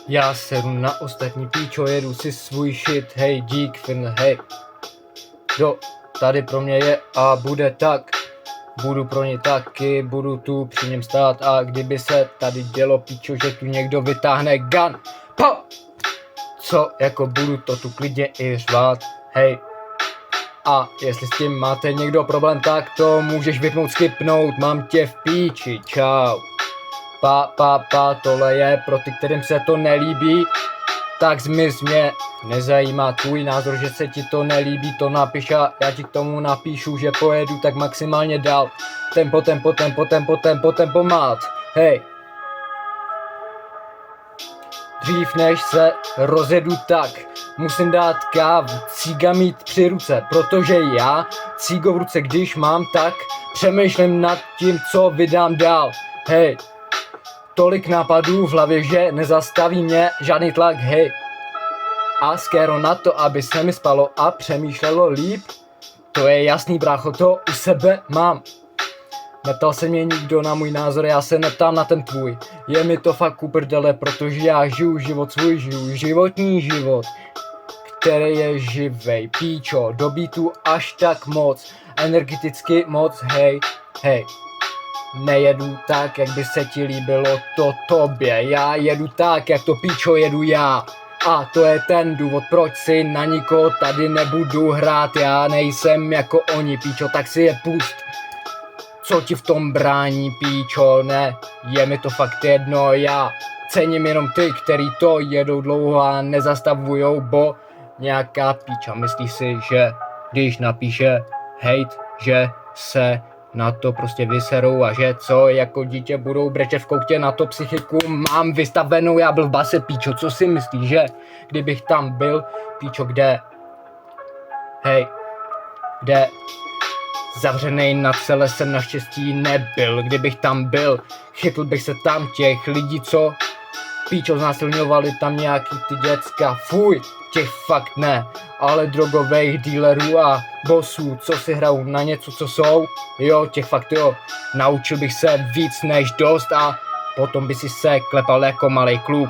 Já sedu na ostatní píčo, jedu si svůj shit, hej, dík, fin, hej. Jo, tady pro mě je a bude tak. Budu pro ně taky, budu tu při něm stát a kdyby se tady dělo píčo, že tu někdo vytáhne gun, pa! Co, jako budu to tu klidně i řvát, hej. A jestli s tím máte někdo problém, tak to můžeš vypnout, skipnout, mám tě v píči, čau. Tohle je pro ty, kterým se to nelíbí, tak zmiz, mě nezajímá tvůj názor, že se ti to nelíbí, to napiš a já ti k tomu napíšu, že pojedu tak maximálně dál. Tempo mát, hej. Dřív než se rozjedu, tak musím dát kávu, cíga mít při ruce, protože já cígo v ruce, když mám, tak přemýšlím nad tím, co vydám dál, hej. Tolik nápadů v hlavě, že nezastaví mě žádný tlak, hej. A skéro na to, aby se mi spalo a přemýšlelo líp, to je jasný, brácho, to u sebe mám. Neptal se mě nikdo na můj názor, já se neptám na ten tvůj. Je mi to fakt uprdele, protože já žiju život svůj, žiju životní život, který je živej, píčo, do beatu až tak moc, energeticky moc, hej, hej. Nejedu tak, jak by se ti líbilo to tobě, já jedu tak, jak to píčo jedu já. A to je ten důvod, proč si na nikoho tady nebudu hrát, já nejsem jako oni, píčo, tak si je pust. Co ti v tom brání, píčo, ne, je mi to fakt jedno, já cením jenom ty, který to jedou dlouho a nezastavujou, bo nějaká píča myslí si, že když napíše hate, že se na to prostě vyserou a že co, jako dítě budou brečet v koutě, na to psychiku mám vystavenou, já byl v base, píčo, co si myslíš, že kdybych tam byl, píčo, kde, hej, kde zavřenej na celé jsem naštěstí nebyl, kdybych tam byl, chytl bych se tam těch lidí, co píčo znásilňovali tam nějaký ty děcka, fuj, těch fakt ne, ale drogových dealerů a bossů, co si hrajou na něco, co jsou, jo, těch fakt jo, naučil bych se víc než dost a potom by si se klepal jako malej kluk.